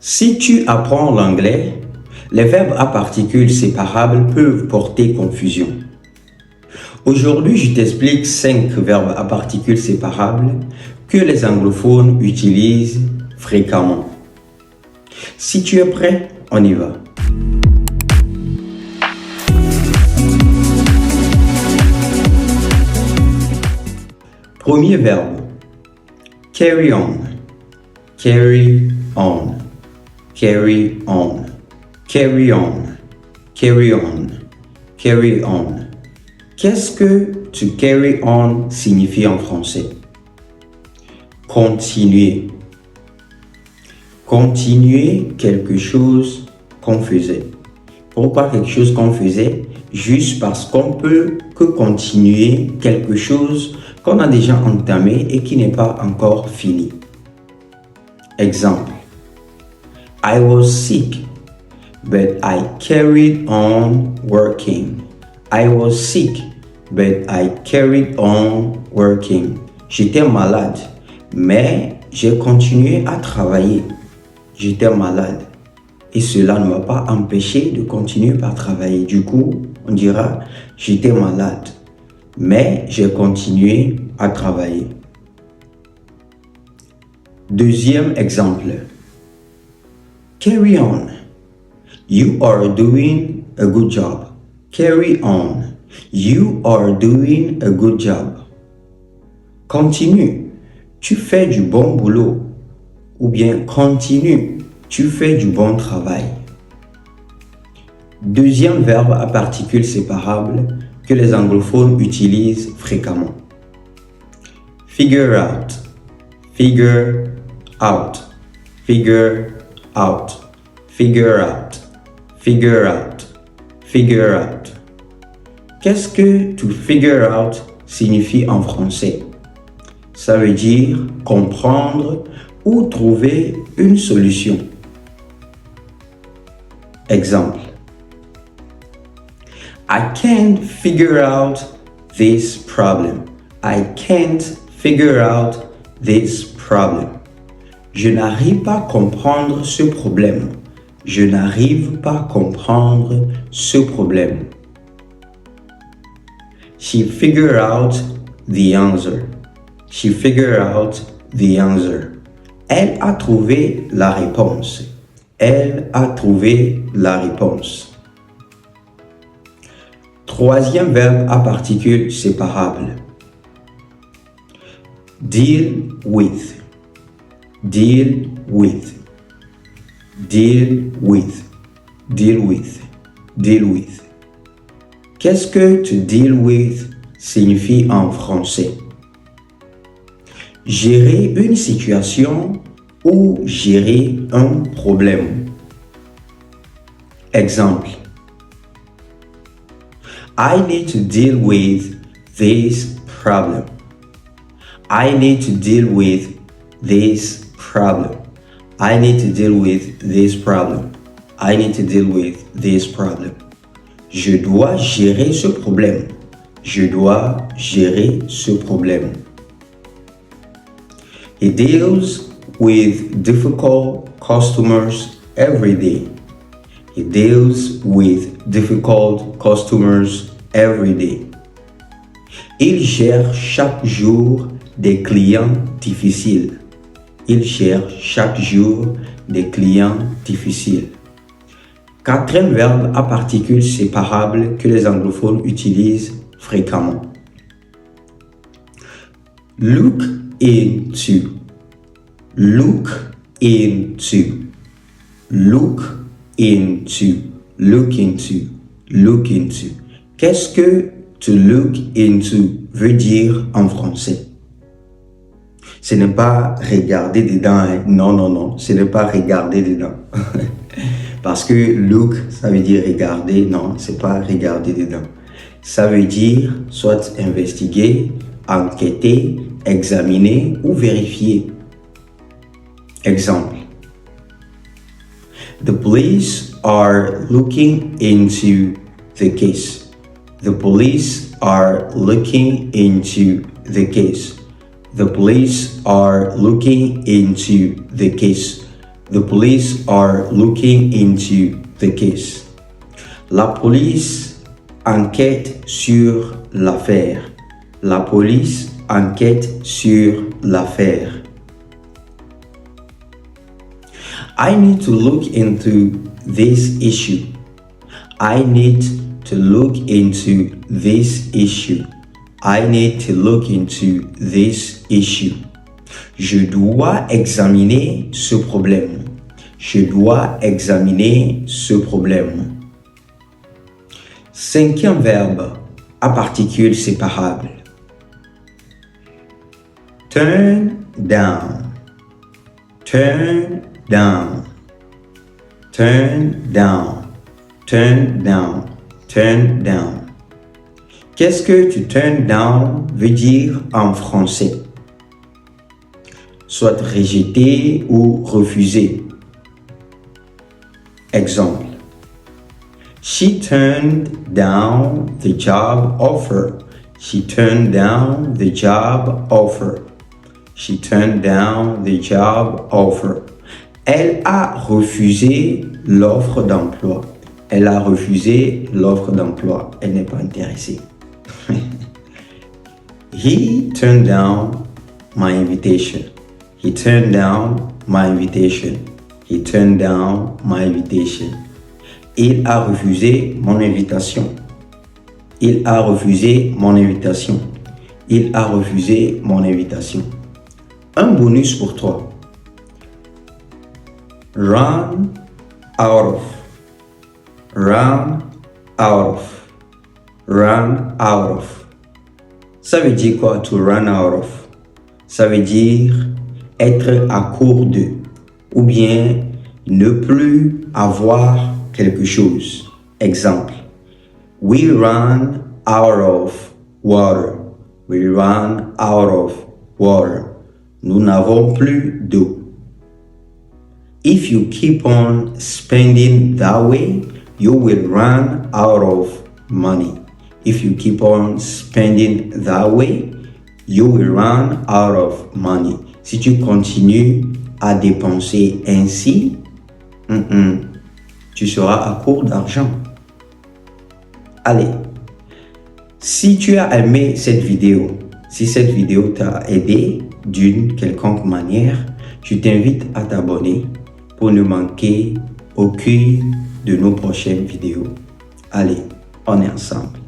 Si tu apprends l'anglais, les verbes à particules séparables peuvent porter confusion. Aujourd'hui, je t'explique 5 verbes à particules séparables que les anglophones utilisent fréquemment. Si tu es prêt, on y va. Premier verbe, carry on, carry on, carry on, carry on, carry on, carry on. Qu'est-ce que to carry on signifie en français? Continuer. Continuer quelque chose qu'on faisait. Pourquoi quelque chose qu'on faisait? Juste parce qu'on peut que continuer quelque chose qu'on a déjà entamé et qui n'est pas encore fini. Exemple. I was sick, but I carried on working. I was sick, but I carried on working. J'étais malade, mais j'ai continué à travailler. J'étais malade. Et cela ne m'a pas empêché de continuer par travailler. Du coup, on dira, j'étais malade, mais j'ai continué à travailler. Deuxième exemple. Carry on. You are doing a good job. Carry on. You are doing a good job. Continue. Tu fais du bon boulot. Ou bien continue. Tu fais du bon travail. Deuxième verbe à particules séparables que les anglophones utilisent fréquemment. Figure out. Figure out. Figure out. Figure out. Figure out. Figure out. Qu'est-ce que to figure out signifie en français? Ça veut dire comprendre ou trouver une solution. Exemple. I can't figure out this problem. I can't figure out this problem. Je n'arrive pas à comprendre ce problème. Je n'arrive pas à comprendre ce problème. She figured out the answer. She figured out the answer. Elle a trouvé la réponse. Elle a trouvé la réponse. Troisième verbe à particules séparables. Deal with. Deal with. Deal with. Deal with. Deal with. Qu'est-ce que to deal with signifie en français? Gérer une situation ou gérer un problème. Exemple. I need to deal with this problem. I need to deal with this problem. I need to deal with this problem. I need to deal with this problem. Je dois gérer ce problème. Je dois gérer ce problème. He deals with difficult customers every day. He deals with difficult customers every day. Il gère chaque jour des clients difficiles. Il gère chaque jour des clients difficiles. Quatrième verbe à particules séparables que les anglophones utilisent fréquemment. Look into. Look into. Look into. Look into. Look into. Qu'est-ce que to look into veut dire en français? Ce n'est pas regarder dedans. Hein? Non, non, non. Ce n'est pas regarder dedans. Parce que look, ça veut dire regarder. Non, c'est pas regarder dedans. Ça veut dire soit investiguer, enquêter, examiner ou vérifier. Exemple. The police are looking into the case. The police are looking into the case. The police are looking into the case. The police are looking into the case. La police enquête sur l'affaire. La police enquête sur l'affaire. I need to look into this issue. I need to look into this issue. I need to look into this issue. Je dois examiner ce problème. Je dois examiner ce problème. Cinquième verbe à particule séparable. Turn down. Turn down. Turn down. Turn down. Turn down. Qu'est-ce que to turn down veut dire en français? Soit rejeter ou refuser. Exemple. She turned down the job offer. She turned down the job offer. She turned down the job offer. Elle a refusé l'offre d'emploi. Elle a refusé l'offre d'emploi. Elle n'est pas intéressée. He turned down my invitation. He turned down my invitation. He turned down my invitation. Il a refusé mon invitation. Il a refusé mon invitation. Il a refusé mon invitation. Un bonus pour toi. Run out of. Run out of. Run out of. Ça veut dire quoi, to run out of? Ça veut dire être à court de, ou bien ne plus avoir quelque chose. Exemple. We run out of water. We run out of water. Nous n'avons plus d'eau. If you keep on spending that way, you will run out of money. If you keep on spending that way, you will run out of money. Si tu continues à dépenser ainsi, tu seras à court d'argent. Allez, si tu as aimé cette vidéo, si cette vidéo t'a aidé d'une quelconque manière, je t'invite à t'abonner pour ne manquer aucune de nos prochaines vidéos. Allez, on est ensemble.